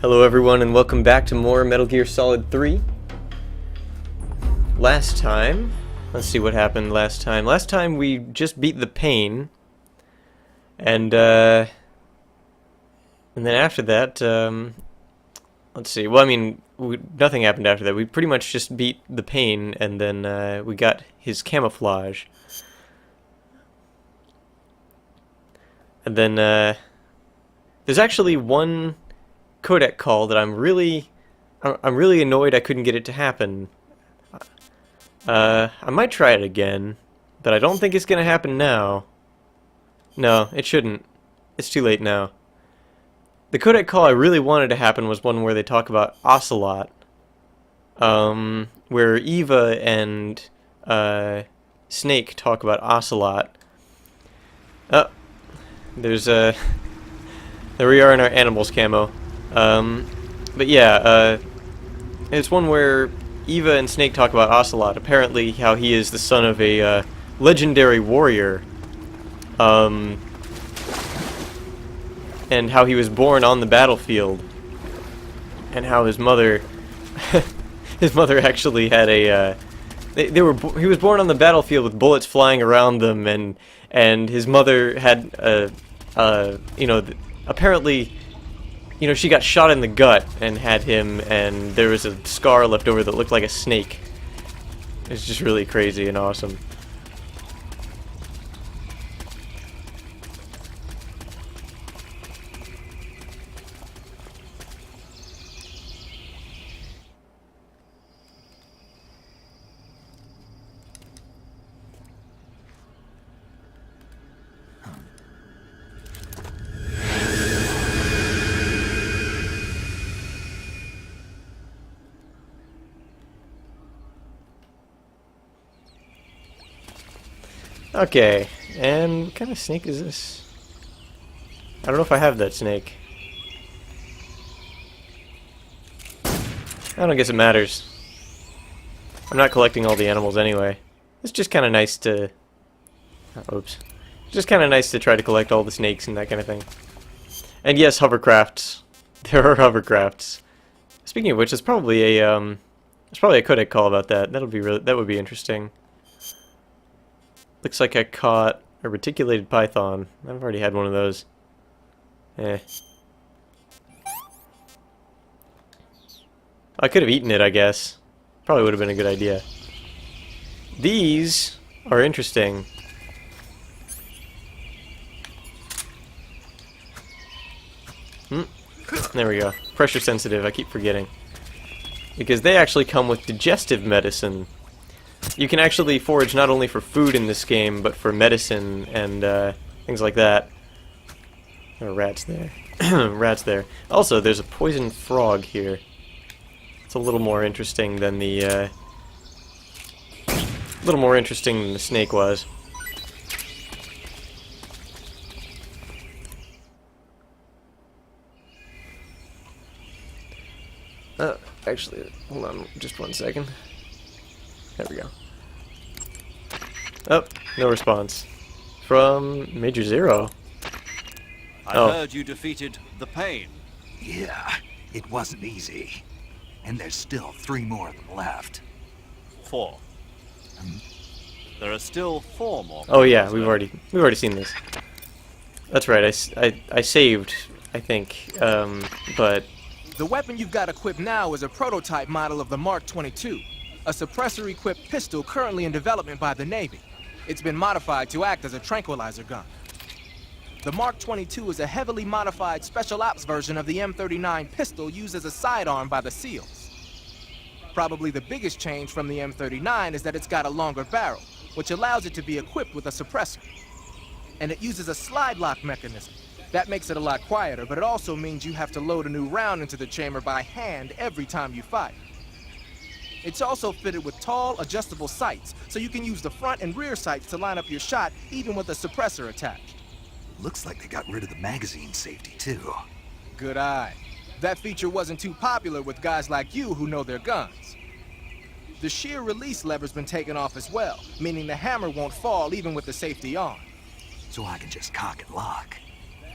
Hello everyone and welcome back to more Metal Gear Solid 3. Last time, let's see what happened last time. Last time we just beat the pain, and then after that, let's see, well I mean, nothing happened after that. We pretty much just beat the pain, and then we got his camouflage. And then, there's actually one codec call that I'm really annoyed I couldn't get it to happen. I might try it again, but I don't think it's gonna happen now. No, it shouldn't. It's too late now. The codec call I really wanted to happen was one where they talk about Ocelot, where Eva and Snake talk about Ocelot. Oh, there's there we are in our animals camo. But yeah, it's one where Eva and Snake talk about Ocelot, apparently how he is the son of a legendary warrior, and how he was born on the battlefield, and how his mother his mother actually had a he was born on the battlefield with bullets flying around them, and his mother had you know, apparently, you know, she got shot in the gut and had him, and there was a scar left over that looked like a snake. It's just really crazy and awesome. Okay, and what kind of snake is this? I don't know if I have that snake. I don't guess it matters. I'm not collecting all the animals anyway. It's just kind of nice to... oops. It's just kind of nice to try to collect all the snakes and that kind of thing. And yes, hovercrafts. There are hovercrafts. Speaking of which, there's probably a codec call about that. That would be interesting. Looks like I caught a reticulated python. I've already had one of those. I could have eaten it, I guess. Probably would have been a good idea. These are interesting. There we go. Pressure sensitive, I keep forgetting. Because they actually come with digestive medicine. You can actually forage not only for food in this game, but for medicine and things like that. There are rats there. Rats there. Also, there's a poison frog here. It's a little more interesting than the snake was. Actually, hold on just one second. There we go. Oh, no response. From Major Zero. I heard you defeated the pain. Yeah, it wasn't easy. And there's still 3 more of them left. 4. There are still 4 more. Oh yeah, we've already seen this. That's right. I saved, I think. But the weapon you've got equipped now is a prototype model of the Mark 22. A suppressor-equipped pistol currently in development by the Navy. It's been modified to act as a tranquilizer gun. The Mark 22 is a heavily modified special ops version of the M39 pistol used as a sidearm by the SEALs. Probably the biggest change from the M39 is that it's got a longer barrel, which allows it to be equipped with a suppressor. And it uses a slide lock mechanism. That makes it a lot quieter, but it also means you have to load a new round into the chamber by hand every time you fire. It's also fitted with tall, adjustable sights, so you can use the front and rear sights to line up your shot, even with a suppressor attached. Looks like they got rid of the magazine safety, too. Good eye. That feature wasn't too popular with guys like you who know their guns. The shear release lever's been taken off as well, meaning the hammer won't fall even with the safety on. So I can just cock and lock.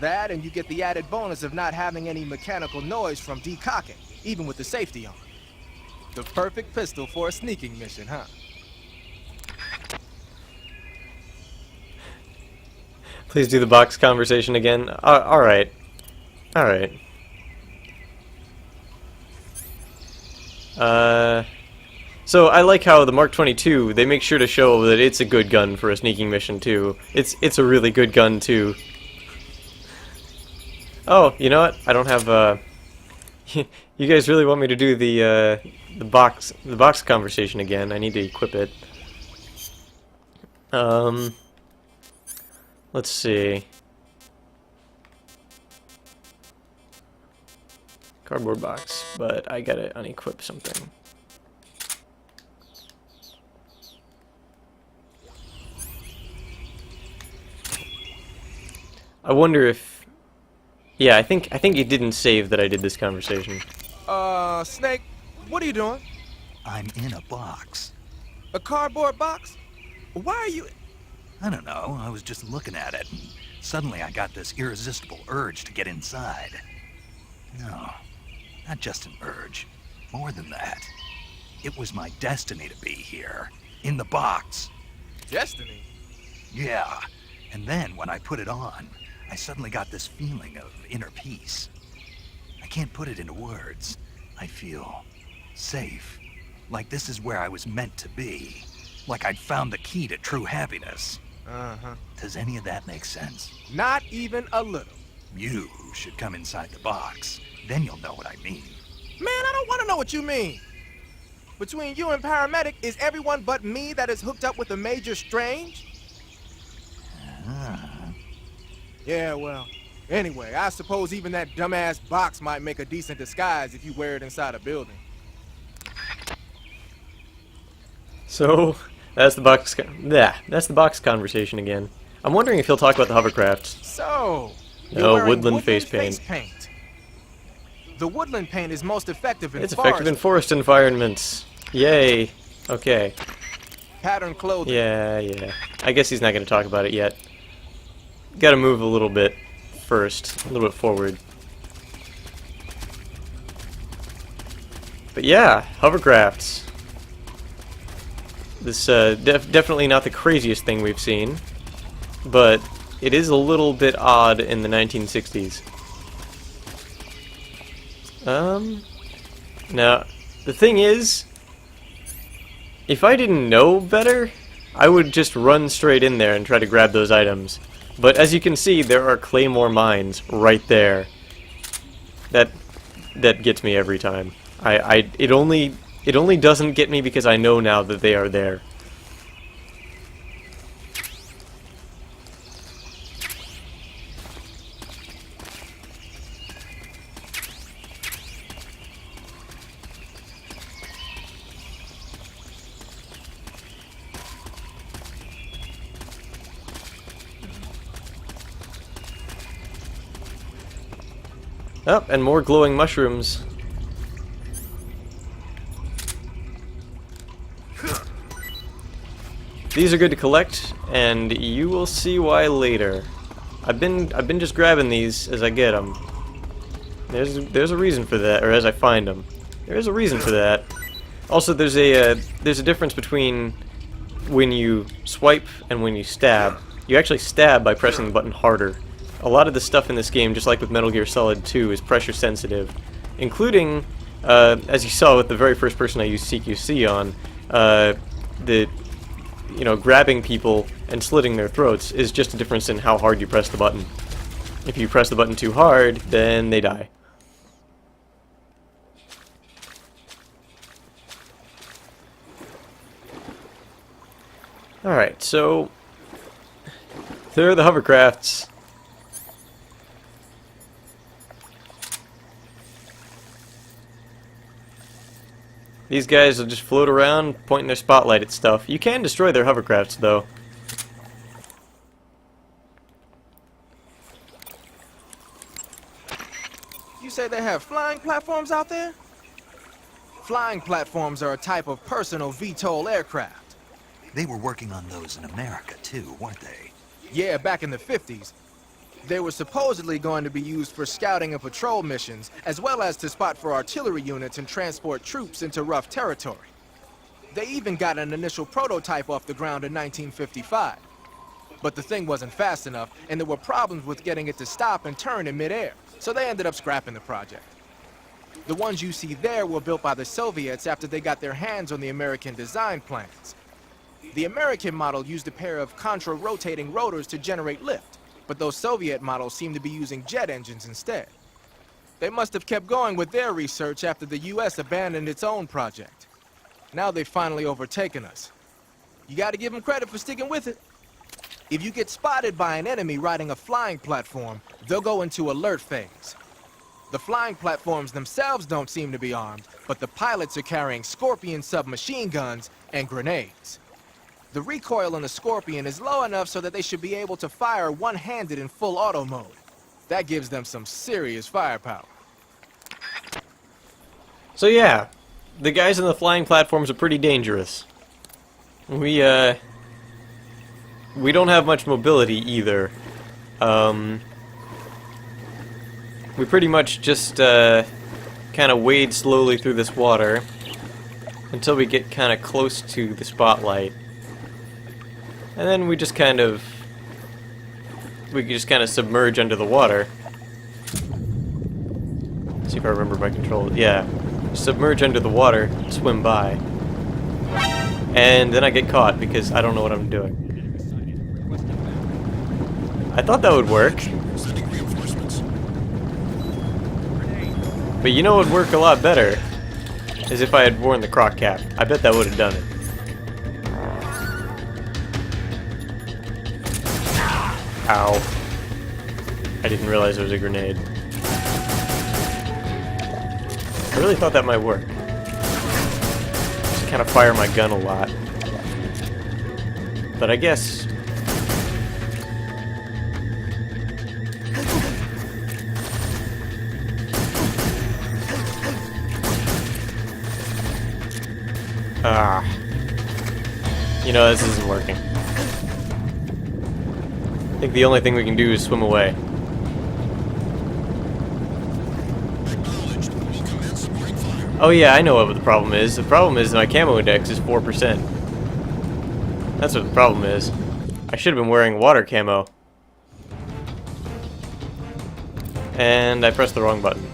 That, and you get the added bonus of not having any mechanical noise from decocking, even with the safety on. The perfect pistol for a sneaking mission, huh? Please do the box conversation again. Alright. Alright. So I like how the Mark 22, they make sure to show that it's a good gun for a sneaking mission too. It's a really good gun too. Oh, you know what? I don't have you guys really want me to do the box conversation again? I need to equip it. Let's see. Cardboard box, but I gotta unequip something. I wonder if... Yeah, I think it didn't save that I did this conversation. Snake, what are you doing? I'm in a box. A cardboard box? Why are you... I don't know, I was just looking at it, and suddenly I got this irresistible urge to get inside. No, not just an urge. More than that. It was my destiny to be here. In the box. Destiny? Yeah, and then when I put it on, I suddenly got this feeling of inner peace. I can't put it into words. I feel safe. Like this is where I was meant to be. Like I'd found the key to true happiness. Uh-huh. Does any of that make sense? Not even a little. You should come inside the box. Then you'll know what I mean. Man, I don't want to know what you mean. Between you and Paramedic, is everyone but me that is hooked up with a Major Strange? Yeah, well, anyway, I suppose even that dumbass box might make a decent disguise if you wear it inside a building. So, that's the box conversation again. I'm wondering if he'll talk about the hovercrafts. So, No, you're wearing woodland face paint. The woodland paint is most effective in It's forest. effective in forest environments. Yay. Okay. Pattern clothing. Yeah. I guess he's not going to talk about it yet. Gotta move a little bit first. A little bit forward. But yeah, hovercrafts. This definitely not the craziest thing we've seen, but it is a little bit odd in the 1960s. Now, the thing is, if I didn't know better, I would just run straight in there and try to grab those items. But as you can see, there are claymore mines right there. That gets me every time. It only doesn't get me because I know now that they are there. Oh, and more glowing mushrooms. These are good to collect, and you will see why later. I've been just grabbing these as I get them. There's a reason for that, or as I find them. There is a reason for that. Also, there's a difference between when you swipe and when you stab. You actually stab by pressing the button harder. A lot of the stuff in this game, just like with Metal Gear Solid 2, is pressure sensitive, including, as you saw with the very first person I used CQC on, grabbing people and slitting their throats is just a difference in how hard you press the button. If you press the button too hard, then they die. Alright, so there are the hovercrafts. These guys will just float around, pointing their spotlight at stuff. You can destroy their hovercrafts, though. You say they have flying platforms out there? Flying platforms are a type of personal VTOL aircraft. They were working on those in America, too, weren't they? Yeah, back in the 50s. They were supposedly going to be used for scouting and patrol missions, as well as to spot for artillery units and transport troops into rough territory. They even got an initial prototype off the ground in 1955. But the thing wasn't fast enough, and there were problems with getting it to stop and turn in midair, so they ended up scrapping the project. The ones you see there were built by the Soviets after they got their hands on the American design plans. The American model used a pair of contra-rotating rotors to generate lift, but those Soviet models seem to be using jet engines instead. They must have kept going with their research after the US abandoned its own project. Now they've finally overtaken us. You gotta give them credit for sticking with it. If you get spotted by an enemy riding a flying platform, they'll go into alert phase. The flying platforms themselves don't seem to be armed, but the pilots are carrying Scorpion submachine guns and grenades. The recoil on the Scorpion is low enough so that they should be able to fire one-handed in full auto mode. That gives them some serious firepower. So yeah, the guys on the flying platforms are pretty dangerous. We don't have much mobility either. We pretty much just kind of wade slowly through this water until we get kind of close to the spotlight. And then we just kind of submerge under the water. Let's see if I remember my control. Yeah. Submerge under the water, swim by. And then I get caught because I don't know what I'm doing. I thought that would work. But you know what would work a lot better? Is if I had worn the croc cap. I bet that would have done it. Ow. I didn't realize there was a grenade. I really thought that might work. Just kind of fire my gun a lot. But I guess... You know, this isn't working. I think the only thing we can do is swim away. Oh yeah, I know what the problem is. The problem is my camo index is 4%. That's what the problem is. I should have been wearing water camo. And I pressed the wrong button.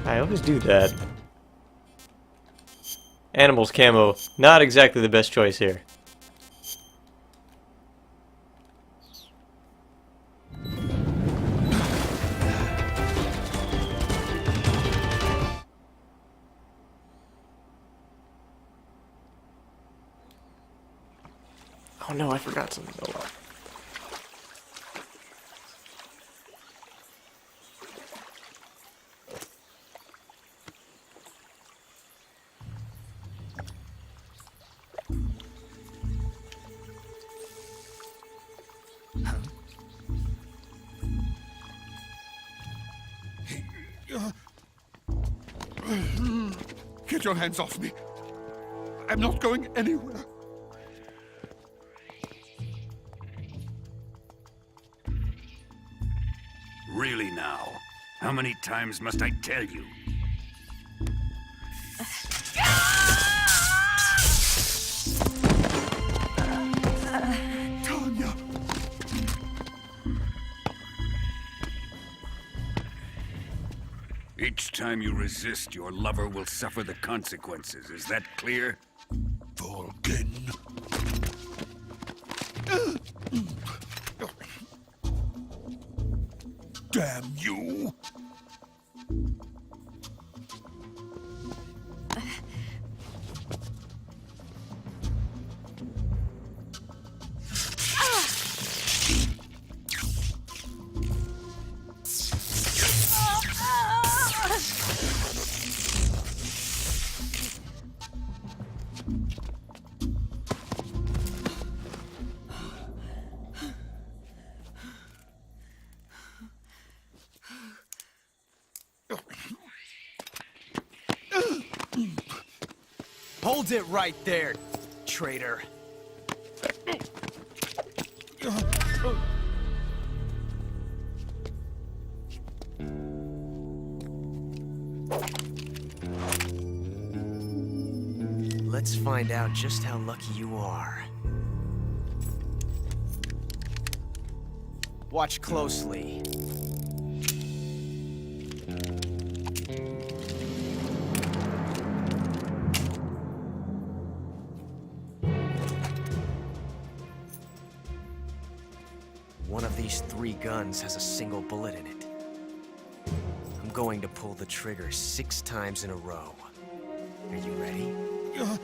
I always do that. Animals camo, not exactly the best choice here. Oh no, I forgot something. Oh well. Get your hands off me. I'm not going anywhere. Really now? How many times must I tell you? Tanya! Each time you resist, your lover will suffer the consequences. Is that clear? Vulcan. Damn you! Hold it right there, traitor. Let's find out just how lucky you are. Watch closely. One of these 3 guns has a single bullet in it. I'm going to pull the trigger 6 times in a row. Are you ready? Huh.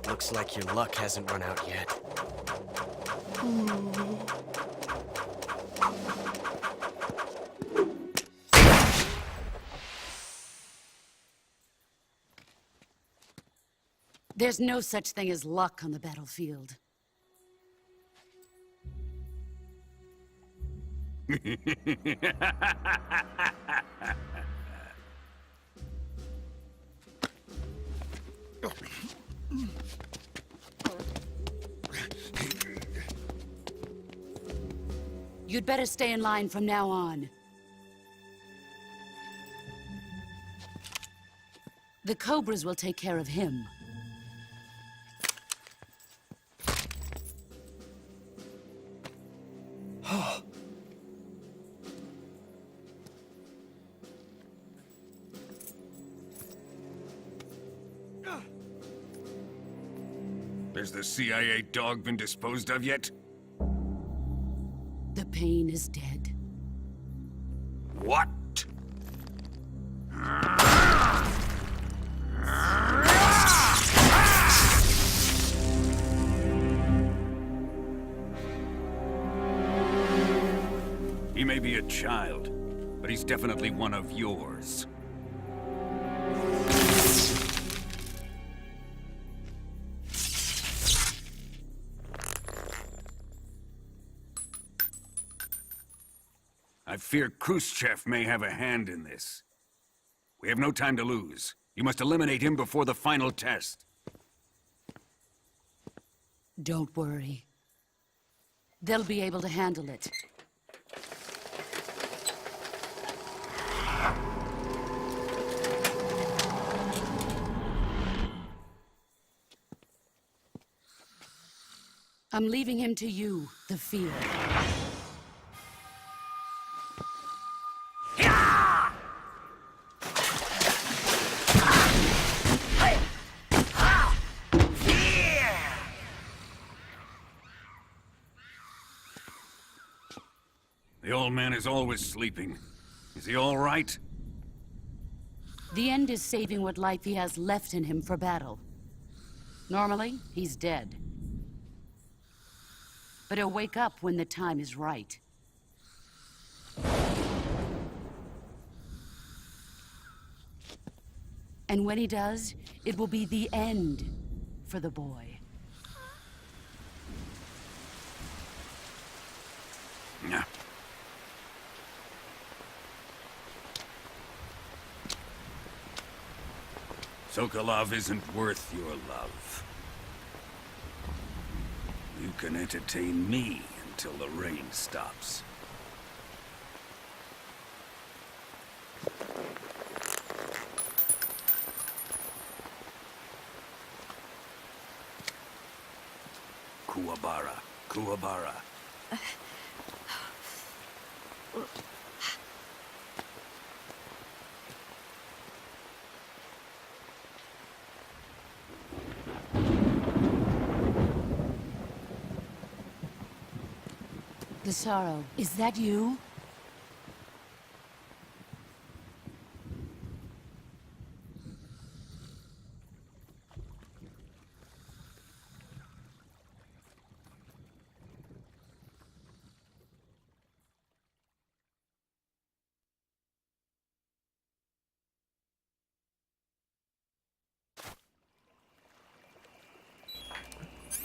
Looks like your luck hasn't run out yet. There's no such thing as luck on the battlefield. You'd better stay in line from now on. The Cobras will take care of him. Has the CIA dog been disposed of yet? The pain is dead. What? He may be a child, but he's definitely one of yours. I fear Khrushchev may have a hand in this. We have no time to lose. You must eliminate him before the final test. Don't worry. They'll be able to handle it. I'm leaving him to you, the field. The old man is always sleeping. Is he all right? The end is saving what life he has left in him for battle. Normally, he's dead. But he'll wake up when the time is right. And when he does, it will be the end for the boy. Nah. Sokolov isn't worth your love. You can entertain me until the rain stops. Kuwabara, Kuwabara. The Sorrow, is that you?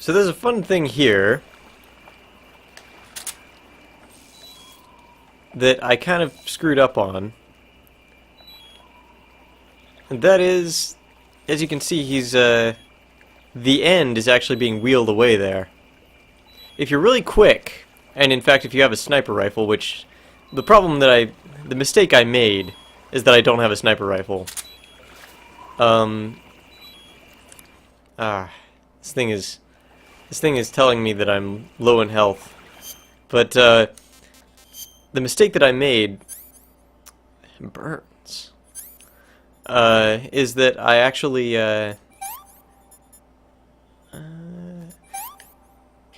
So there's a fun thing here that I kind of screwed up on. And that is, as you can see, he's, the end is actually being wheeled away there. If you're really quick, and in fact if you have a sniper rifle, which, the mistake I made is that I don't have a sniper rifle. This thing is telling me that I'm low in health. But, the mistake that I made, burns, is that I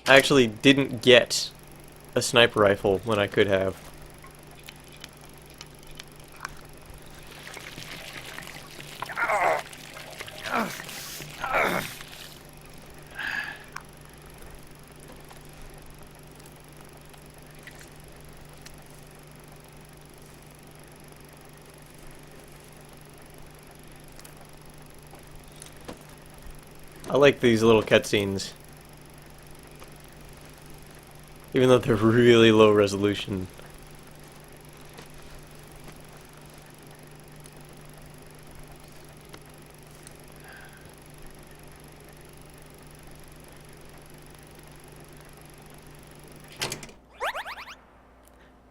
actually didn't get a sniper rifle when I could have. I like these little cutscenes, even though they're really low resolution.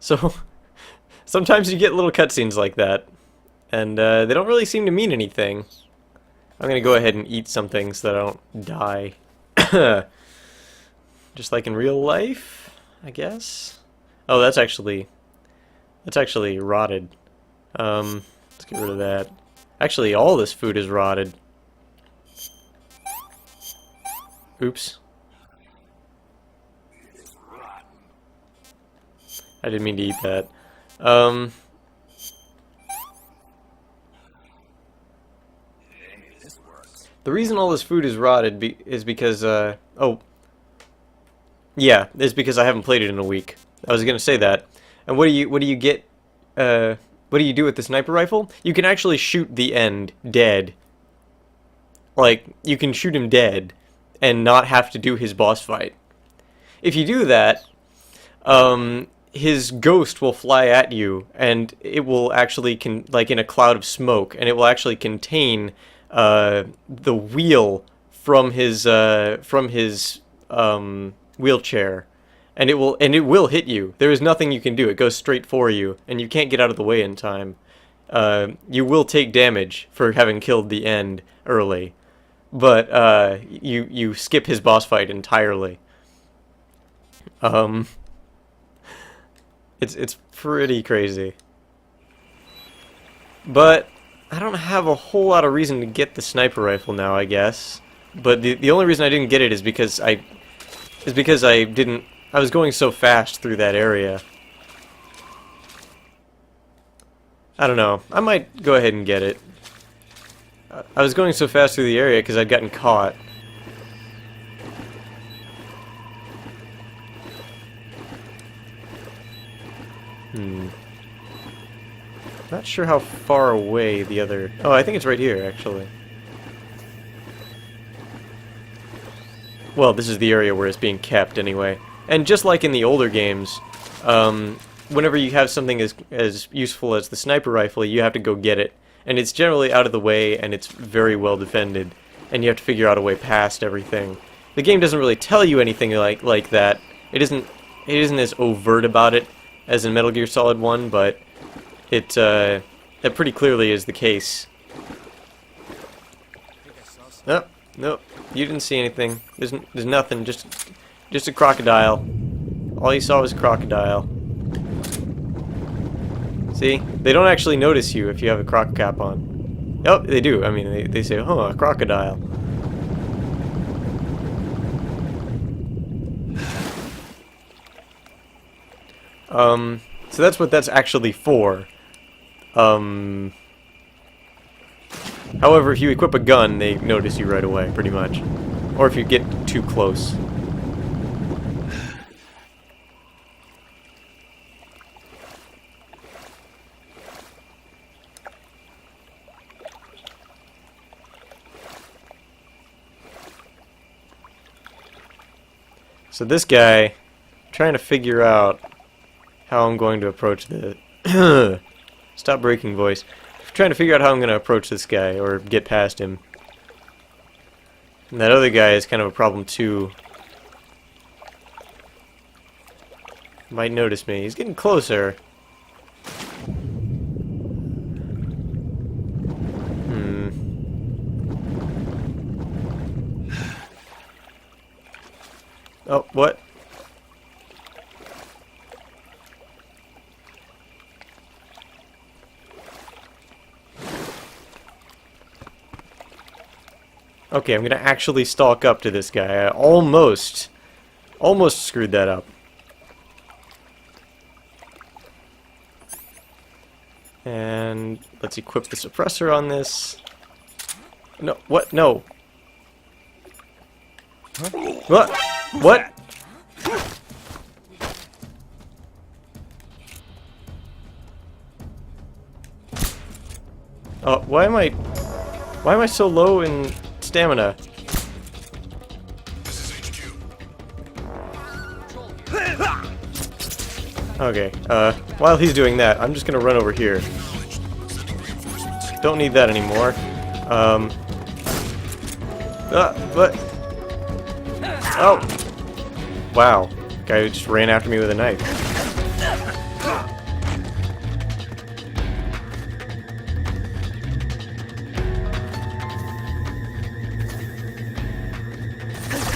So, sometimes you get little cutscenes like that, and they don't really seem to mean anything. I'm gonna go ahead and eat something so that I don't die. Just like in real life, I guess. Oh, that's actually rotted. Let's get rid of that. Actually, all this food is rotted. Oops. I didn't mean to eat that. The reason all this food is rotted is because, oh. Yeah, is because I haven't played it in a week. I was gonna say that. And what do you get, what do you do with the sniper rifle? You can actually shoot the end dead. Like, you can shoot him dead and not have to do his boss fight. If you do that, his ghost will fly at you, and it will actually, like in a cloud of smoke, and it will actually contain the wheel from his wheelchair, and it will hit you. There is nothing you can do. It goes straight for you, and you can't get out of the way in time. You will take damage for having killed the end early, but you skip his boss fight entirely. It's pretty crazy. But I don't have a whole lot of reason to get the sniper rifle now, I guess. But the only reason I didn't get it is because I was going so fast through that area. I don't know. I might go ahead and get it. I was going so fast through the area because I'd gotten caught. Not sure how far away the other... Oh, I think it's right here, actually. Well, this is the area where it's being kept, anyway. And just like in the older games, whenever you have something as useful as the sniper rifle, you have to go get it. And it's generally out of the way, and it's very well defended. And you have to figure out a way past everything. The game doesn't really tell you anything like that. It isn't as overt about it as in Metal Gear Solid 1, but that pretty clearly is the case. Oh, no, you didn't see anything. There's nothing, just a crocodile. All you saw was a crocodile. See? They don't actually notice you if you have a croc cap on. Oh, they do. I mean, they say, oh, a crocodile. So that's what that's actually for. However, if you equip a gun, they notice you right away, pretty much. Or if you get too close. So this guy, I'm trying to figure out how I'm going to approach the... Stop breaking, voice. I'm trying to figure out how I'm going to approach this guy, or get past him. And that other guy is kind of a problem too. Might notice me. He's getting closer. Oh, what? Okay, I'm gonna actually stalk up to this guy. I almost screwed that up. And let's equip the suppressor on this. No, what? No. What? What? Oh, why am I so low in stamina? Okay, while he's doing that, I'm just gonna run over here. Don't need that anymore. What? Oh! Wow. Guy just ran after me with a knife.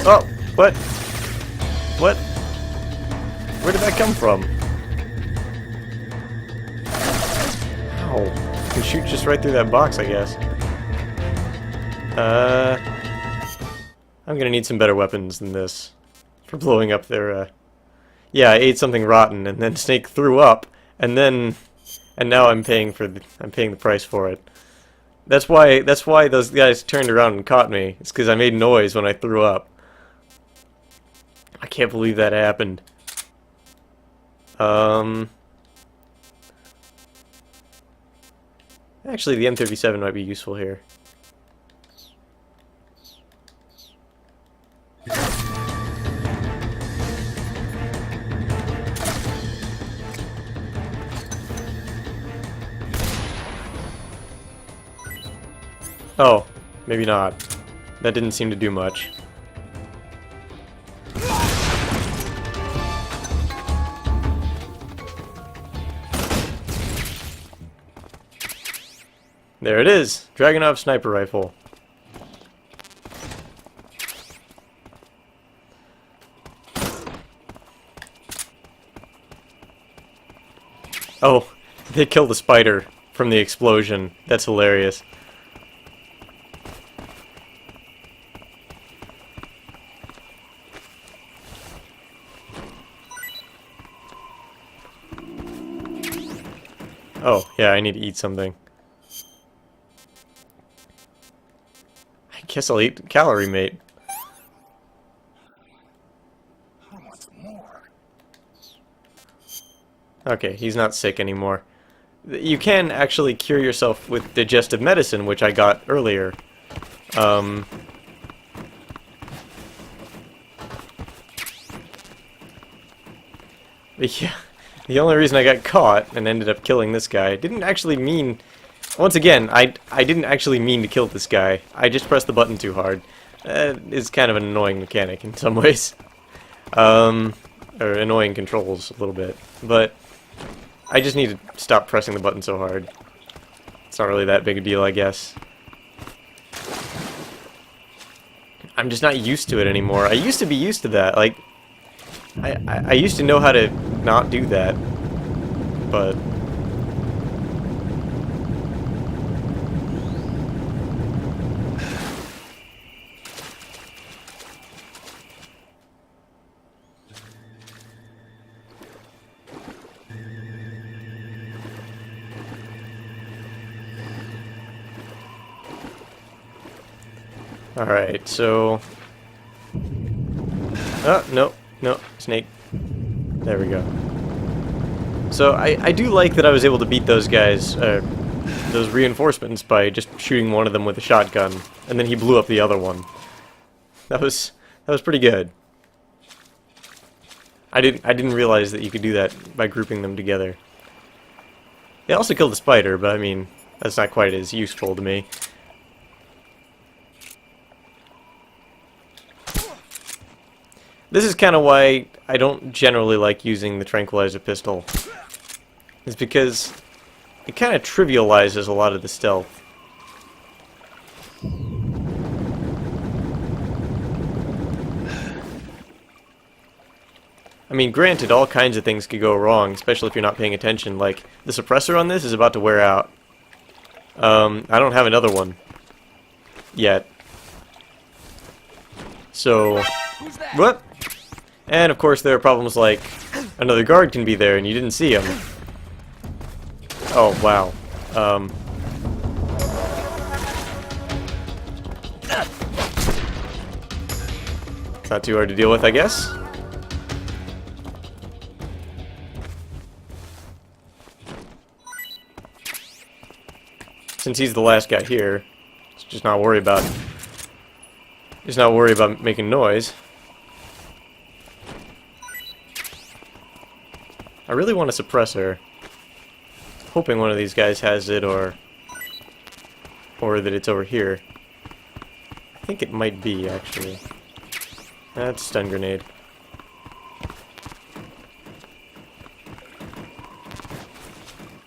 Oh! What? What? Where did that come from? Ow. I can shoot just right through that box, I guess. I'm gonna need some better weapons than this for blowing up their, Yeah, I ate something rotten, and then Snake threw up, and now I'm paying the price for it. That's why those guys turned around and caught me. It's because I made noise when I threw up. I can't believe that happened. Actually, the M37 might be useful here. Oh, maybe not. That didn't seem to do much. There it is! Dragunov sniper rifle. Oh, they killed the spider from the explosion. That's hilarious. Oh, yeah, I need to eat something. I guess I'll eat Calorie Mate. Okay, he's not sick anymore. You can actually cure yourself with digestive medicine, which I got earlier. Yeah, the only reason I got caught and ended up killing this guy didn't actually mean... Once again, I didn't actually mean to kill this guy. I just pressed the button too hard. It's kind of an annoying mechanic in some ways. Or annoying controls a little bit. But I just need to stop pressing the button so hard. It's not really that big a deal, I guess. I'm just not used to it anymore. I used to be used to that. Like, I used to know how to not do that. But... Alright, so... Oh, no, Snake. There we go. So, I do like that I was able to beat those guys, those reinforcements, by just shooting one of them with a shotgun, and then he blew up the other one. That was pretty good. I didn't realize that you could do that by grouping them together. They also killed the spider, but I mean, that's not quite as useful to me. This is kind of why I don't generally like using the tranquilizer pistol. It's because it kind of trivializes a lot of the stealth. I mean, granted, all kinds of things could go wrong, especially if you're not paying attention. Like, the suppressor on this is about to wear out. I don't have another one yet. So, what? And of course there are problems like another guard can be there and you didn't see him. Oh, wow. It's not too hard to deal with, I guess. Since he's the last guy here, let's just not worry about making noise. I really want a suppressor. Hoping one of these guys has it, or that it's over here. I think it might be, actually. That's a stun grenade.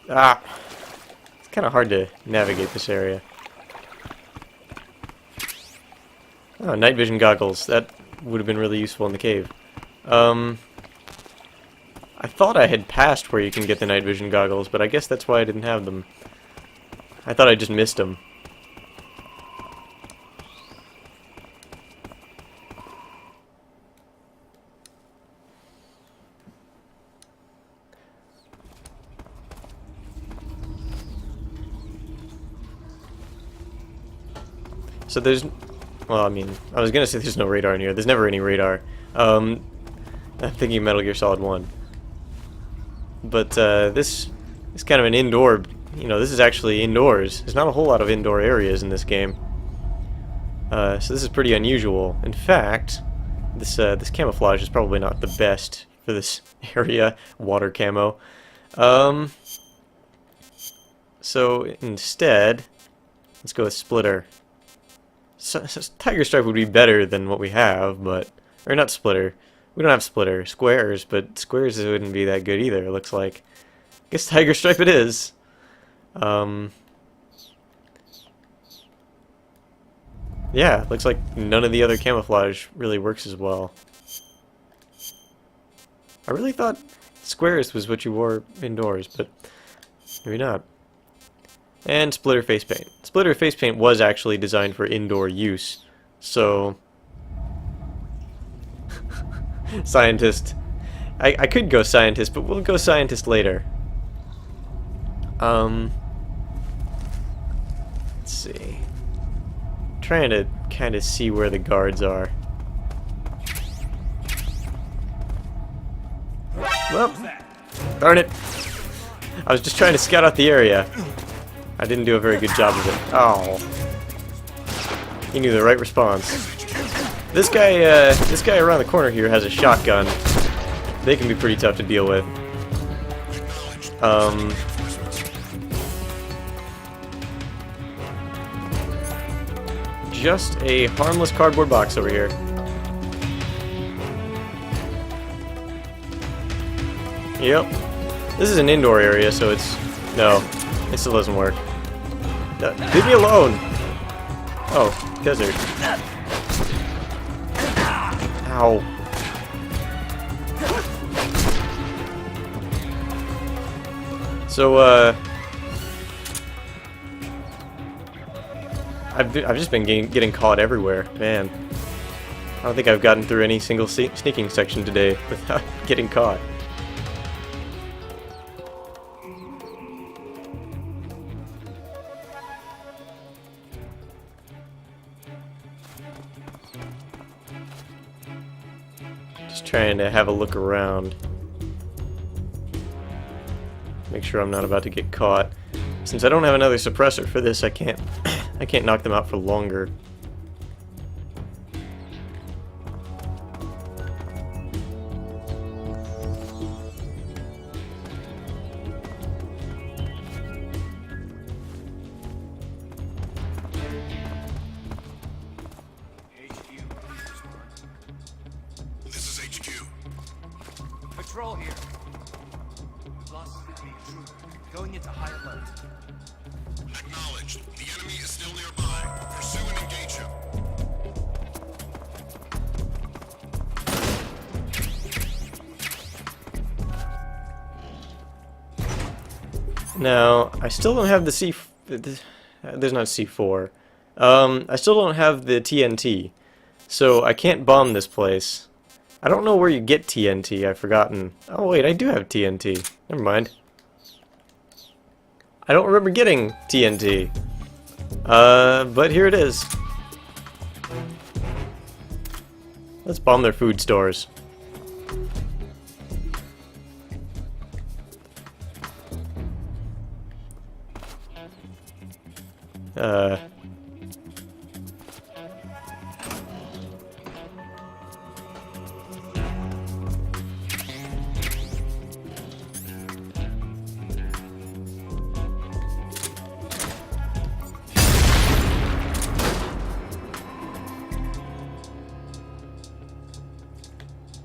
Ah! It's kind of hard to navigate this area. Oh, night vision goggles. That would have been really useful in the cave. I thought I had passed where you can get the night vision goggles, but I guess that's why I didn't have them. I thought I just missed them. So there's... Well, I mean, I was gonna say there's no radar in here. There's never any radar. I'm thinking of Metal Gear Solid 1. But this is kind of an indoor, you know, this is actually indoors. There's not a whole lot of indoor areas in this game. So this is pretty unusual. In fact, this camouflage is probably not the best for this area, water camo. So instead, let's go with Splitter. So Tiger Stripe would be better than what we have, but... Or not Splitter. We don't have Splitter. Squares, but Squares wouldn't be that good either, it looks like. I guess Tiger Stripe it is. Yeah, looks like none of the other camouflage really works as well. I really thought Squares was what you wore indoors, but maybe not. And Splitter face paint. Splitter face paint was actually designed for indoor use, so... Scientist. I could go scientist, but we'll go scientist later. Let's see. Trying to kind of see where the guards are. Well, darn it. I was just trying to scout out the area. I didn't do a very good job of it. Oh. He knew the right response. This guy around the corner here has a shotgun. They can be pretty tough to deal with. Just a harmless cardboard box over here. Yep. This is an indoor area, so it's... No, it still doesn't work. Leave me alone! Oh, desert. Ow. So, I've just been getting caught everywhere, man. I don't think I've gotten through any single sneaking section today without getting caught. Just trying to have a look around. Make sure I'm not about to get caught. Since I don't have another suppressor for this, I can't knock them out for longer. The enemy is still nearby. Pursue and engage him. Now, I still don't have the there's not C4. I still don't have the TNT, so I can't bomb this place. I don't know where you get TNT, I've forgotten. Oh wait, I do have TNT. Never mind. I don't remember getting TNT. But here it is. Let's bomb their food stores.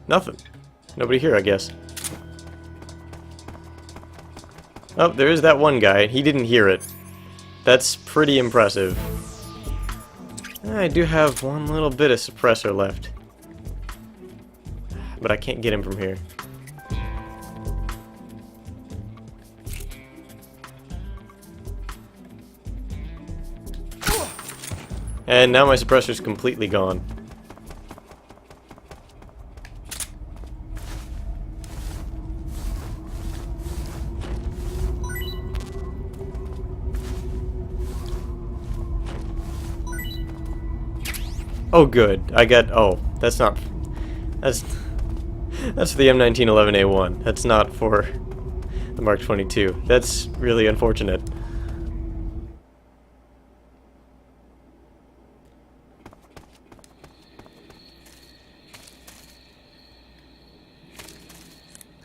Nothing. Nobody here, I guess. Oh, there is that one guy. He didn't hear it. That's pretty impressive. I do have one little bit of suppressor left. But I can't get him from here. And now my suppressor's completely gone. Oh good, I got, oh, that's for the M1911A1, that's not for the Mark 22. That's really unfortunate.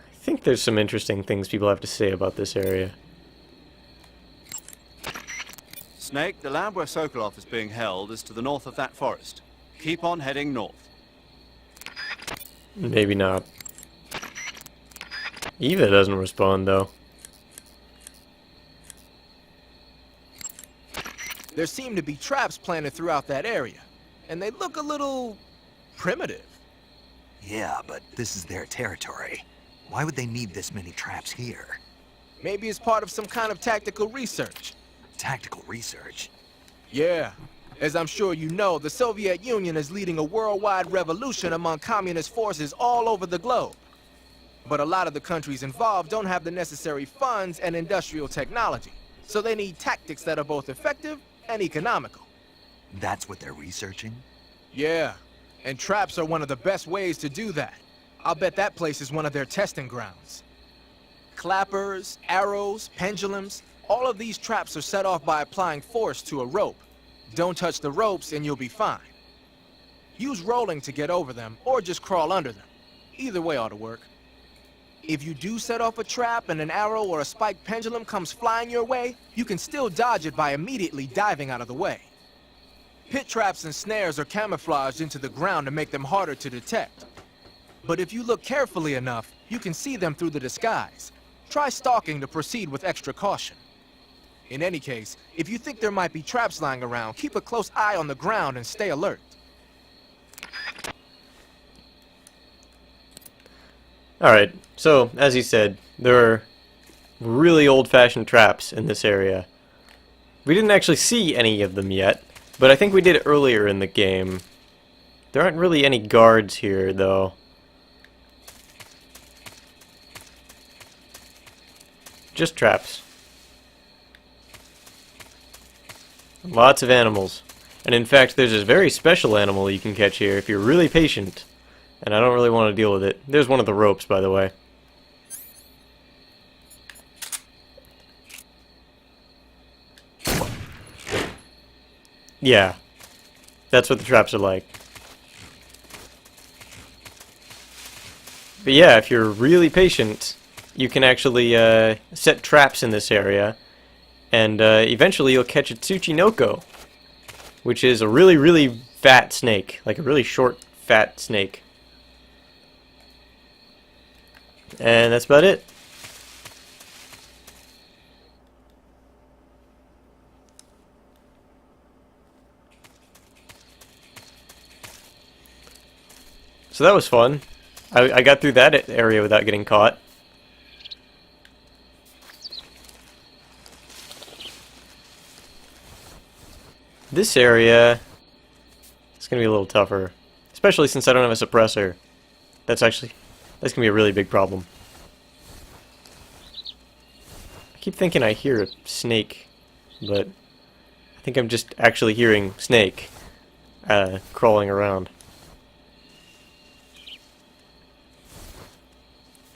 I think there's some interesting things people have to say about this area. Snake, the lab where Sokolov is being held is to the north of that forest. Keep on heading north. Maybe not. Eva doesn't respond, though. There seem to be traps planted throughout that area, and they look a little primitive. Yeah, but this is their territory. Why would they need this many traps here? Maybe it's part of some kind of tactical research. Tactical research? Yeah. As I'm sure you know, the Soviet Union is leading a worldwide revolution among communist forces all over the globe. But a lot of the countries involved don't have the necessary funds and industrial technology, so they need tactics that are both effective and economical. That's what they're researching? Yeah, and traps are one of the best ways to do that. I'll bet that place is one of their testing grounds. Clappers, arrows, pendulums, all of these traps are set off by applying force to a rope. Don't touch the ropes and you'll be fine. Use rolling to get over them, or just crawl under them. Either way ought to work. If you do set off a trap and an arrow or a spiked pendulum comes flying your way, you can still dodge it by immediately diving out of the way. Pit traps and snares are camouflaged into the ground to make them harder to detect. But if you look carefully enough, you can see them through the disguise. Try stalking to proceed with extra caution. In any case, if you think there might be traps lying around, keep a close eye on the ground and stay alert. Alright, so, as he said, there are really old-fashioned traps in this area. We didn't actually see any of them yet, but I think we did earlier in the game. There aren't really any guards here, though. Just traps. Lots of animals. And in fact, there's this very special animal you can catch here if you're really patient. And I don't really want to deal with it. There's one of the ropes, by the way. Yeah. That's what the traps are like. But yeah, if you're really patient, you can actually set traps in this area. And eventually you'll catch a Tsuchinoko, which is a really, really fat snake. Like a really short, fat snake. And that's about it. So that was fun. I got through that area without getting caught. This area is going to be a little tougher. Especially since I don't have a suppressor. That's going to be a really big problem. I keep thinking I hear a snake, but I think I'm just actually hearing snake crawling around.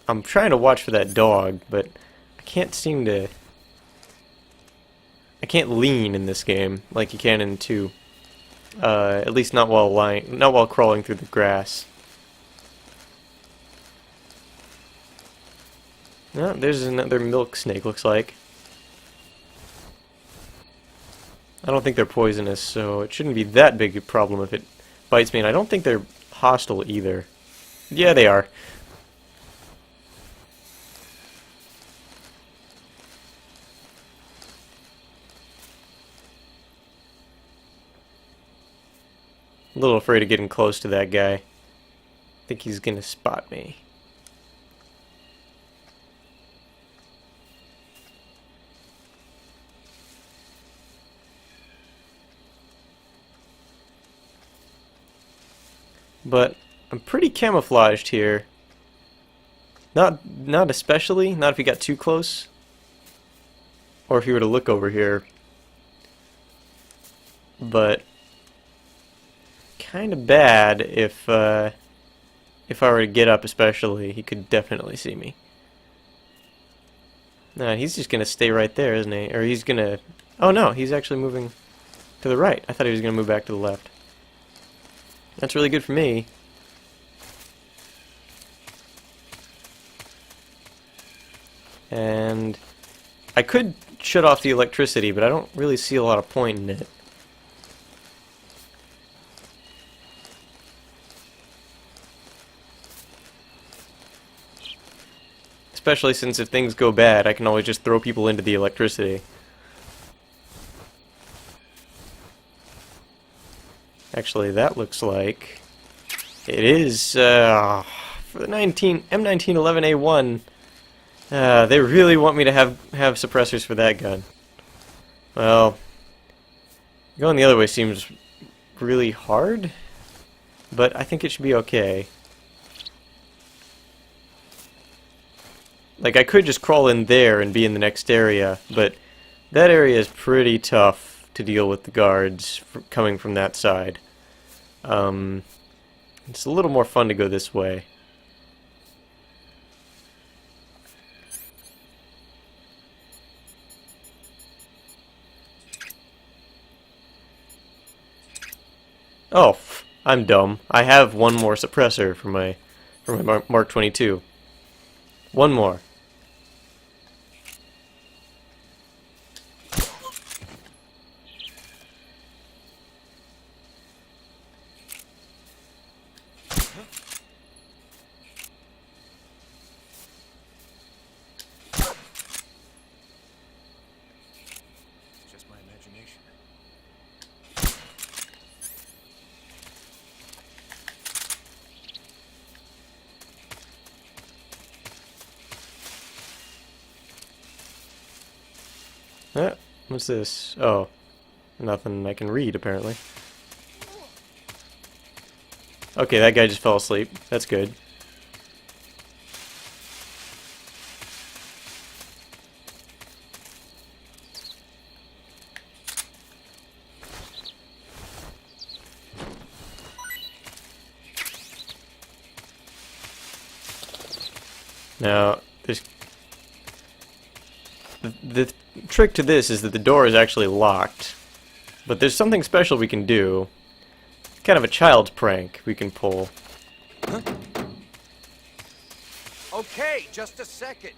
I'm trying to watch for that dog, but I can't seem to... I can't lean in this game like you can in 2. At least not while crawling through the grass. No, there's another milk snake, looks like. I don't think they're poisonous, so it shouldn't be that big a problem if it bites me, and I don't think they're hostile either. Yeah, they are. A little afraid of getting close to that guy. I think he's gonna spot me. But I'm pretty camouflaged here. Not especially, not if you got too close. Or if you were to look over here. But kind of bad if I were to get up, especially. He could definitely see me. Nah, he's just gonna stay right there, isn't he? Or he's gonna... Oh no, he's actually moving to the right. I thought he was gonna move back to the left. That's really good for me. And I could shut off the electricity, but I don't really see a lot of point in it. Especially since if things go bad, I can always just throw people into the electricity. Actually, that looks like it is for the M1911A1. They really want me to have suppressors for that gun. Well, going the other way seems really hard, but I think it should be okay. Like, I could just crawl in there and be in the next area, but that area is pretty tough to deal with the guards coming from that side. It's a little more fun to go this way. Oh, I'm dumb. I have one more suppressor for my Mark 22. One more. Just my imagination. What's this? Oh, nothing I can read, apparently. Okay, that guy just fell asleep. That's good. Now, there's... The trick to this is that the door is actually locked. But there's something special we can do. Kind of a child's prank we can pull. Huh? Okay, just a second.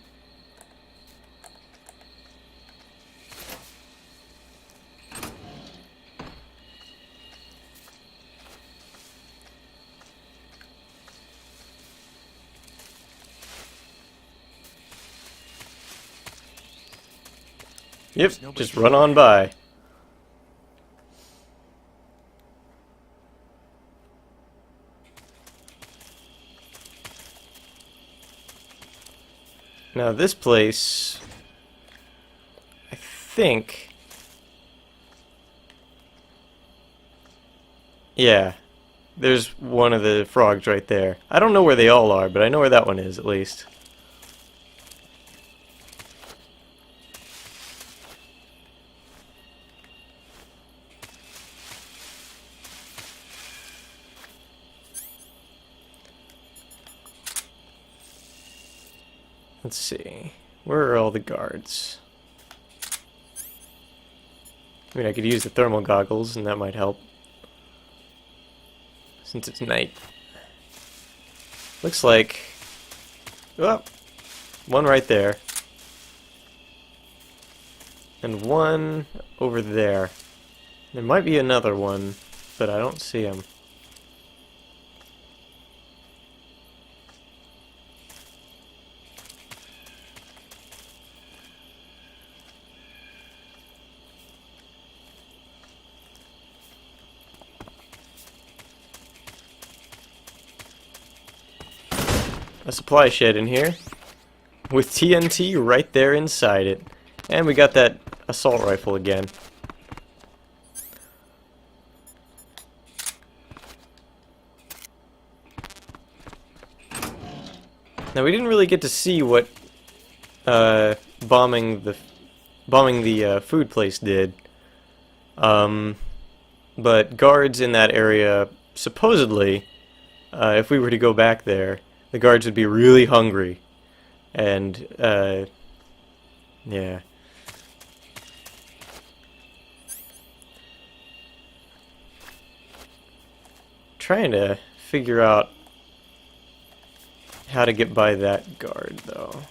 Yep, just run on by. Now this place, I think, yeah, there's one of the frogs right there. I don't know where they all are, but I know where that one is at least. Let's see. Where are all the guards? I mean, I could use the thermal goggles, and that might help. Since it's night. Looks like... Oh! One right there. And one over there. There might be another one, but I don't see him. A supply shed in here with TNT right there inside it. And we got that assault rifle again. Now we didn't really get to see what bombing the food place did. But guards in that area, supposedly, if we were to go back there, the guards would be really hungry, and, yeah. Trying to figure out how to get by that guard, though.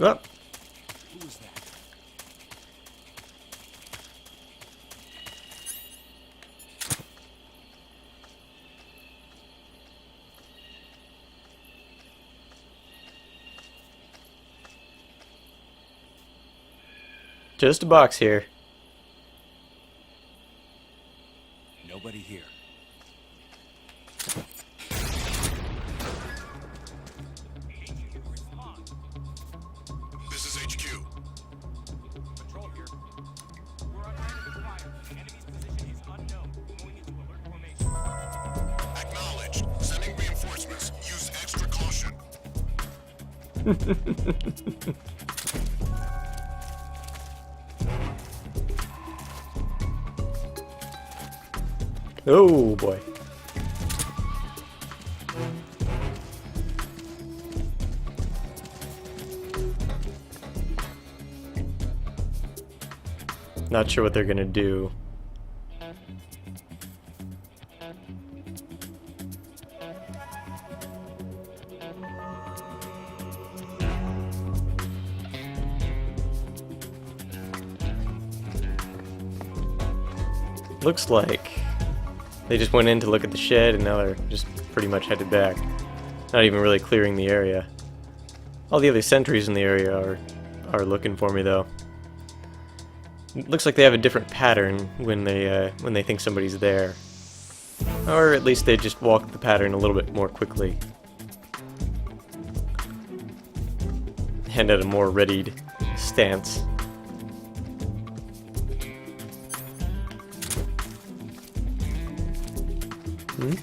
Oh. Who was that? Just a box here. Nobody here. This is HQ. Patrol here. We're on line of fire. The enemy's position is unknown. Going into alert formation. Acknowledged. Sending reinforcements. Use extra caution. Oh boy. Not sure what they're gonna do. Looks like they just went in to look at the shed and now they're just pretty much headed back. Not even really clearing the area. All the other sentries in the area are looking for me though. It looks like they have a different pattern when they think somebody's there. Or at least they just walk the pattern a little bit more quickly. And at a more readied stance. Hmm?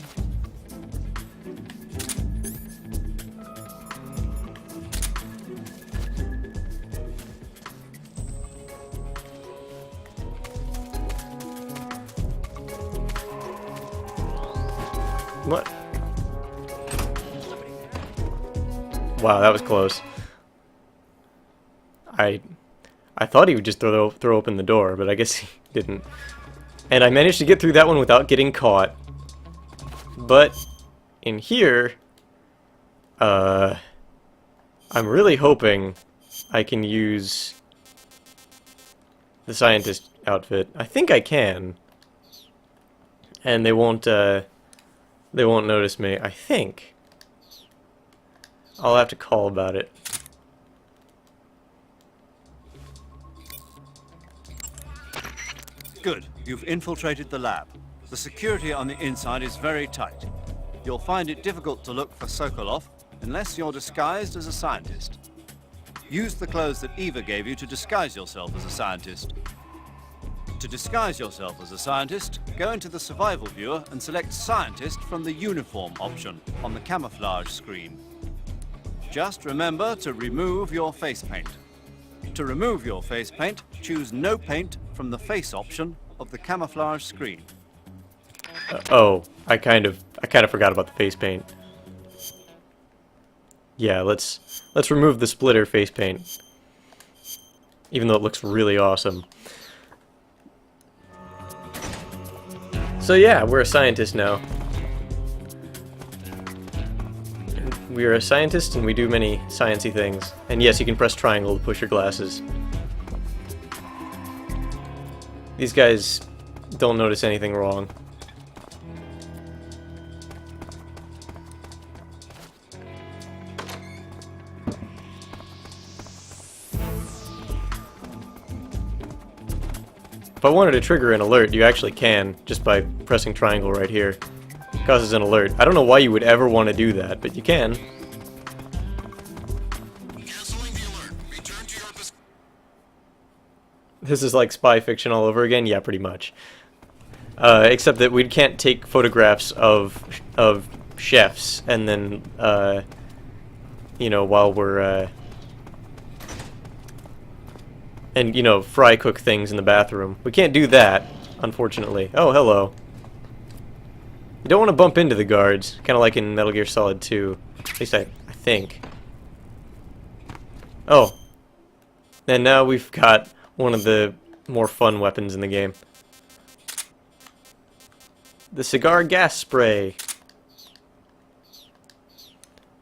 What? Wow, that was close. I thought he would just throw open the door, but I guess he didn't. And I managed to get through that one without getting caught. But in here, I'm really hoping I can use the scientist outfit. I think I can, and they won't notice me. I think. I'll have to call about it. Good. You've infiltrated the lab. The security on the inside is very tight. You'll find it difficult to look for Sokolov unless you're disguised as a scientist. Use the clothes that Eva gave you to disguise yourself as a scientist. To disguise yourself as a scientist, go into the survival viewer and select Scientist from the Uniform option on the camouflage screen. Just remember to remove your face paint. To remove your face paint, choose No Paint from the Face option of the camouflage screen. Oh, I kind of forgot about the face paint. Yeah, let's remove the splitter face paint. Even though it looks really awesome. So yeah, we're a scientist now. We are a scientist and we do many sciencey things. And yes, you can press triangle to push your glasses. These guys don't notice anything wrong. If I wanted to trigger an alert, you actually can, just by pressing triangle right here. It causes an alert. I don't know why you would ever want to do that, but you can. This is like spy fiction all over again? Yeah, pretty much. Except that we can't take photographs of chefs and then, you know, while we're, and, you know, fry cook things in the bathroom. We can't do that, unfortunately. Oh, hello. You don't want to bump into the guards, kind of like in Metal Gear Solid 2. At least I think. Oh. And now we've got one of the more fun weapons in the game. The cigar gas spray.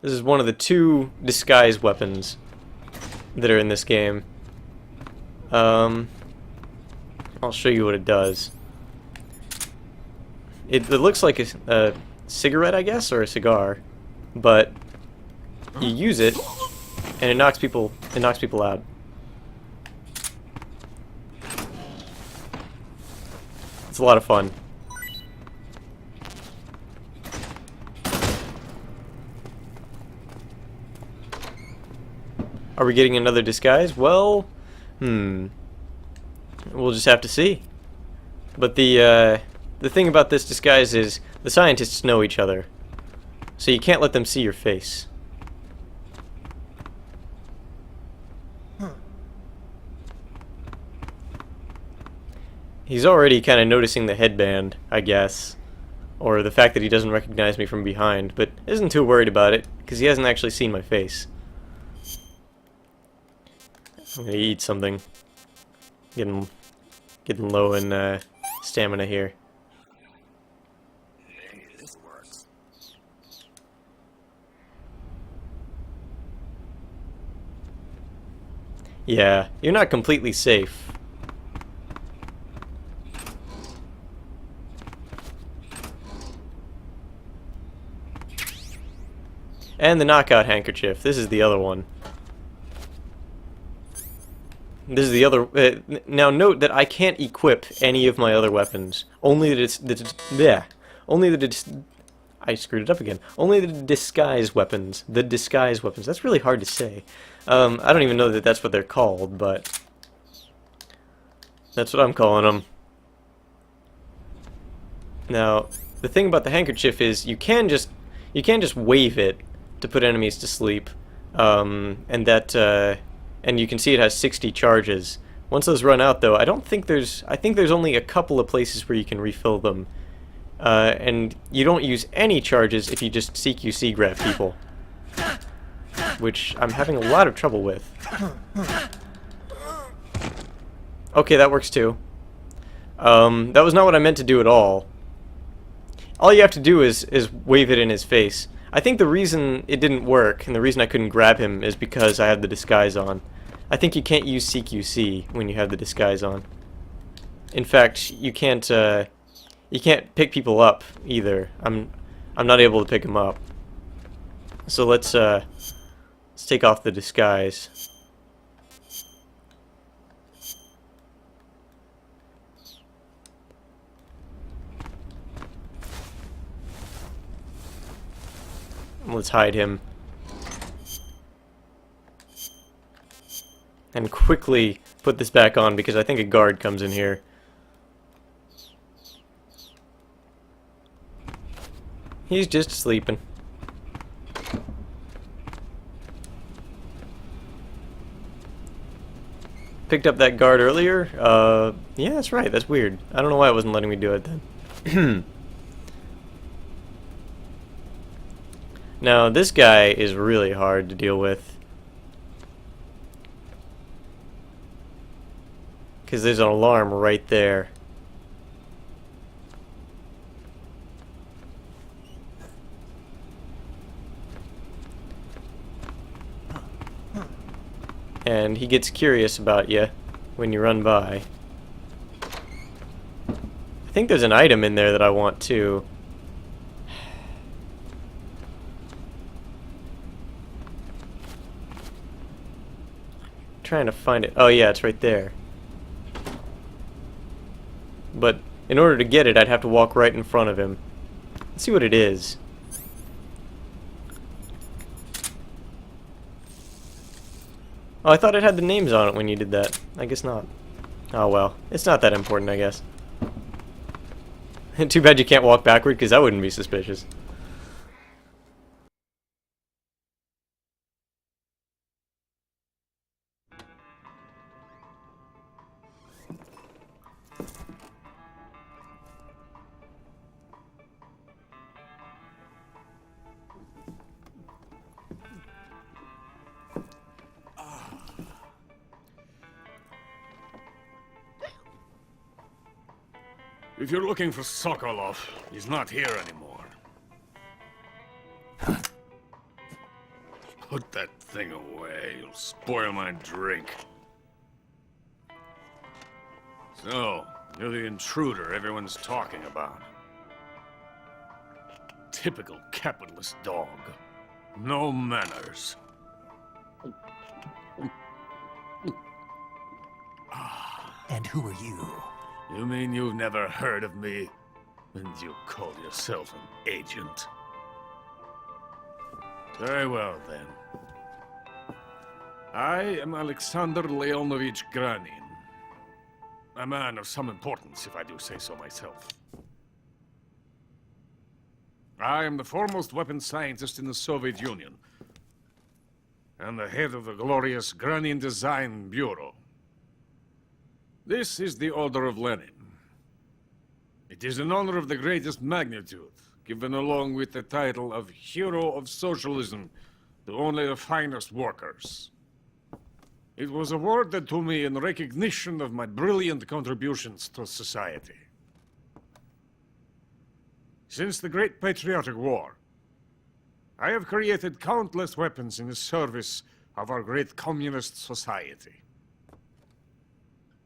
This is one of the 2 disguise weapons that are in this game. I'll show you what it does. It looks like a cigarette, I guess, or a cigar, but you use it, and it knocks people out. It's a lot of fun. Are we getting another disguise? Well, we'll just have to see. But the thing about this disguise is the scientists know each other, so you can't let them see your face. He's already kind of noticing the headband, I guess, or the fact that he doesn't recognize me from behind, but isn't too worried about it because he hasn't actually seen my face. I'm gonna eat something. Getting low in stamina here. This works. Yeah, you're not completely safe. And the knockout handkerchief. This is the other one. This is the other... now note that I can't equip any of my other weapons. Only I screwed it up again. Only the disguise weapons. The disguise weapons. That's really hard to say. I don't even know that that's what they're called, but... that's what I'm calling them. Now, the thing about the handkerchief is you can just wave it to put enemies to sleep, and you can see it has 60 charges. Once those run out, though, I think there's only a couple of places where you can refill them, and you don't use any charges if you just CQC grab people, which I'm having a lot of trouble with. Okay, that works too. That was not what I meant to do at all. All you have to do is wave it in his face. I think the reason it didn't work, and the reason I couldn't grab him, is because I had the disguise on. I think you can't use CQC when you have the disguise on. In fact, you can't pick people up either. I'm not able to pick them up. So let's take off the disguise. Let's hide him. And quickly put this back on because I think a guard comes in here. He's just sleeping. Picked up that guard earlier? Yeah, that's right. That's weird. I don't know why it wasn't letting me do it then. Now, this guy is really hard to deal with. Because there's an alarm right there. And he gets curious about you when you run by. I think there's an item in there that I want too. Trying to find it. Oh yeah, it's right there. But in order to get it, I'd have to walk right in front of him. Let's see what it is. Oh, I thought it had the names on it when you did that. I guess not. Oh well. It's not that important, I guess. Too bad you can't walk backward, because that wouldn't be suspicious. If you're looking for Sokolov, he's not here anymore. Put that thing away. You'll spoil my drink. So, you're the intruder everyone's talking about. Typical capitalist dog. No manners. And who are you? You mean you've never heard of me? And you call yourself an agent? Very well, then. I am Alexander Leonovich Granin. A man of some importance, if I do say so myself. I am the foremost weapons scientist in the Soviet Union, and the head of the glorious Granin Design Bureau. This is the Order of Lenin. It is an honor of the greatest magnitude, given along with the title of Hero of Socialism to only the finest workers. It was awarded to me in recognition of my brilliant contributions to society. Since the Great Patriotic War, I have created countless weapons in the service of our great communist society.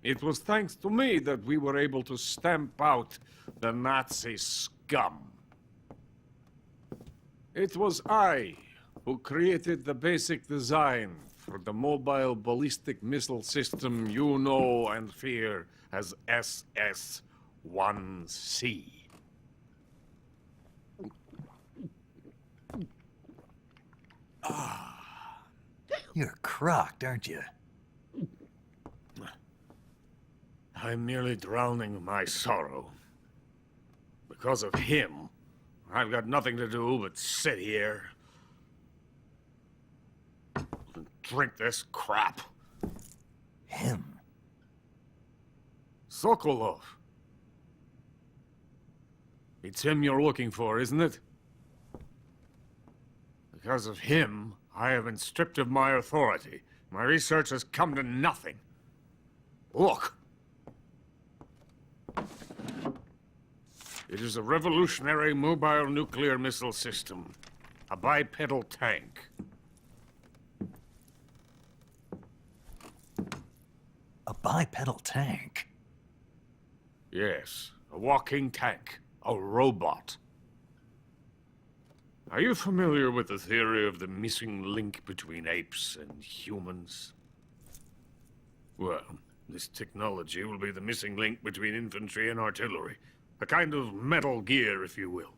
It was thanks to me that we were able to stamp out the Nazi scum. It was I who created the basic design for the mobile ballistic missile system you know and fear as SS-1C. You're crocked, aren't you? I'm merely drowning my sorrow. Because of him, I've got nothing to do but sit here and drink this crap. Him? Sokolov. It's him you're looking for, isn't it? Because of him, I have been stripped of my authority. My research has come to nothing. Look. It is a revolutionary mobile nuclear missile system. A bipedal tank. A bipedal tank? Yes, a walking tank. A robot. Are you familiar with the theory of the missing link between apes and humans? Well, this technology will be the missing link between infantry and artillery. A kind of Metal Gear, if you will.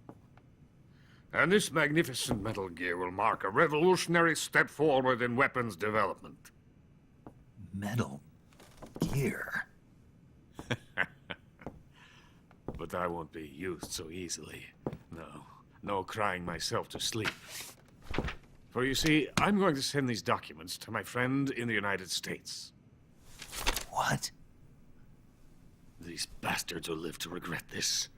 And this magnificent Metal Gear will mark a revolutionary step forward in weapons development. Metal Gear. But I won't be used so easily. No crying myself to sleep. For you see, I'm going to send these documents to my friend in the United States. What? These bastards will live to regret this.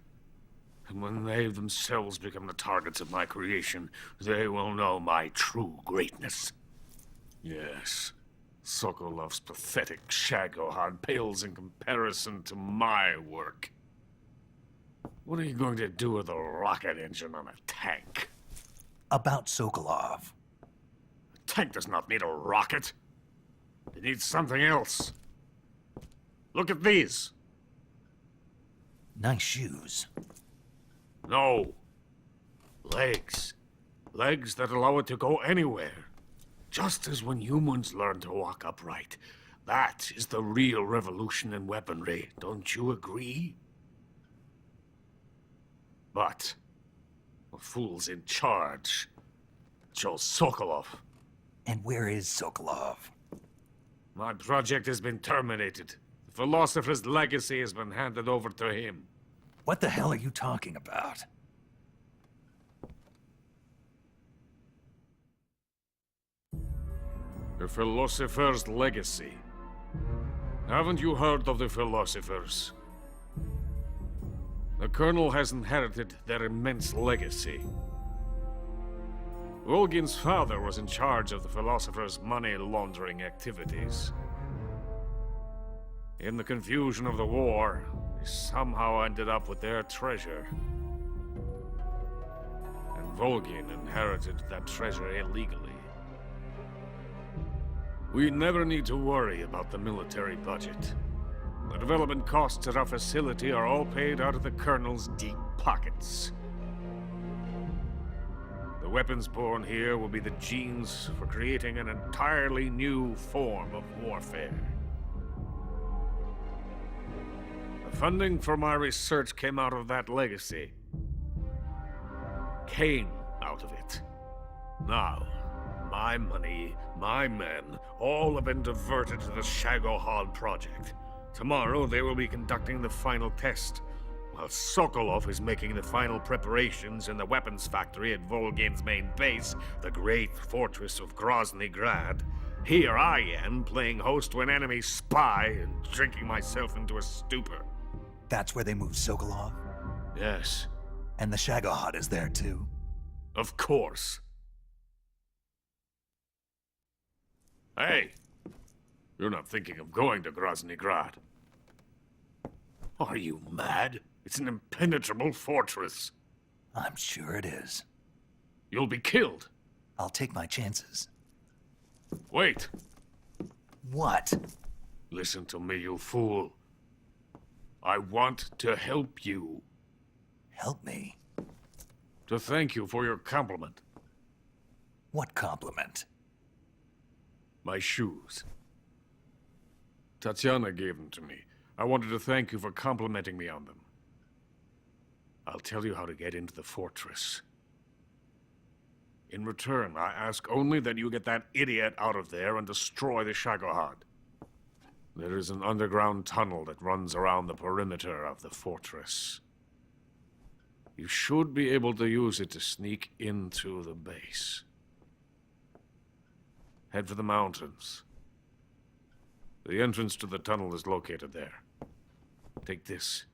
And when they themselves become the targets of my creation, they will know my true greatness. Yes, Sokolov's pathetic Shagohod pales in comparison to my work. What are you going to do with a rocket engine on a tank? About Sokolov. A tank does not need a rocket. It needs something else. Look at these. Nice shoes. No. Legs. Legs that allow it to go anywhere. Just as when humans learn to walk upright. That is the real revolution in weaponry. Don't you agree? But the fool's in charge. Joe Sokolov. And where is Sokolov? My project has been terminated. The philosopher's legacy has been handed over to him. What the hell are you talking about? The philosopher's legacy. Haven't you heard of the philosophers? The Colonel has inherited their immense legacy. Volgin's father was in charge of the philosophers' money laundering activities. In the confusion of the war, he somehow ended up with their treasure. And Volgin inherited that treasure illegally. We never need to worry about the military budget. The development costs at our facility are all paid out of the Colonel's deep pockets. The weapons born here will be the genes for creating an entirely new form of warfare. The funding for my research came out of that legacy. Came out of it. Now, my money, my men, all have been diverted to the Shagohod project. Tomorrow, they will be conducting the final test, while Sokolov is making the final preparations in the weapons factory at Volgin's main base, the great fortress of Grozny Grad. Here I am, playing host to an enemy spy and drinking myself into a stupor. That's where they moved Sokolov? Yes, And the Shagohod is there too? of course. Hey! You're not thinking of going to Grozny Grad. Are you mad? It's an impenetrable fortress. I'm sure it is. You'll be killed. I'll take my chances. Wait. What? Listen to me, you fool. I want to help you. Help me? To thank you for your compliment. What compliment? My shoes. Tatiana gave them to me. I wanted to thank you for complimenting me on them. I'll tell you how to get into the fortress. In return, I ask only that you get that idiot out of there and destroy the Shagohod. There is an underground tunnel that runs around the perimeter of the fortress. You should be able to use it to sneak into the base. Head for the mountains. The entrance to the tunnel is located there. Take this.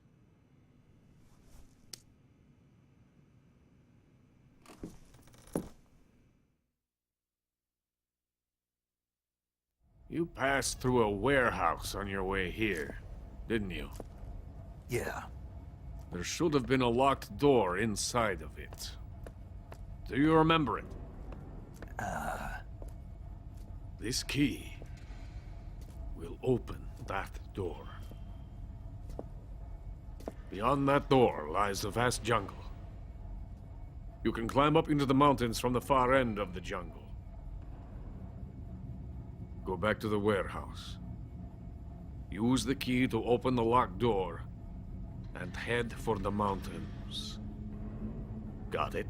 You passed through a warehouse on your way here, didn't you? Yeah. There should have been a locked door inside of it. Do you remember it? This key will open that door. Beyond that door lies the vast jungle. You can climb up into the mountains from the far end of the jungle. Go back to the warehouse. Use the key to open the locked door and head for the mountains. Got it?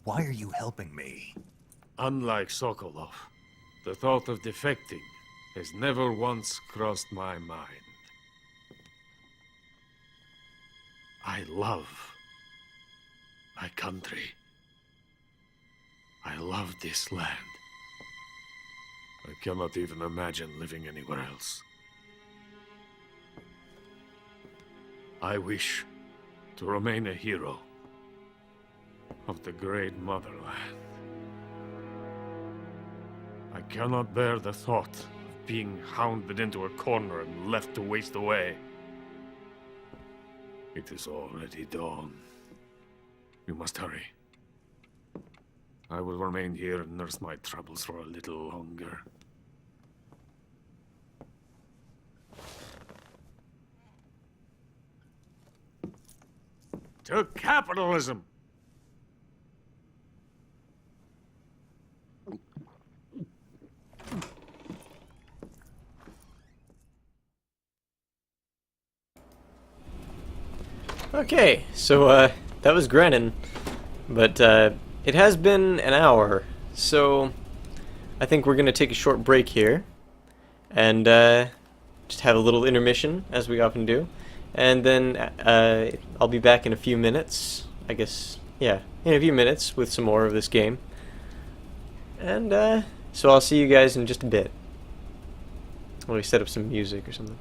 Why are you helping me? Unlike Sokolov, the thought of defecting has never once crossed my mind. I love my country. I love this land. I cannot even imagine living anywhere else. I wish to remain a hero of the great motherland. I cannot bear the thought of being hounded into a corner and left to waste away. It is already dawn. We must hurry. I will remain here and nurse my troubles for a little longer. To capitalism! Okay, so that was Grennan, but it has been an hour, so I think we're gonna take a short break here and just have a little intermission, as we often do, and then I'll be back in a few minutes, I guess, yeah, in a few minutes with some more of this game, and so I'll see you guys in just a bit. Let me set up some music or something.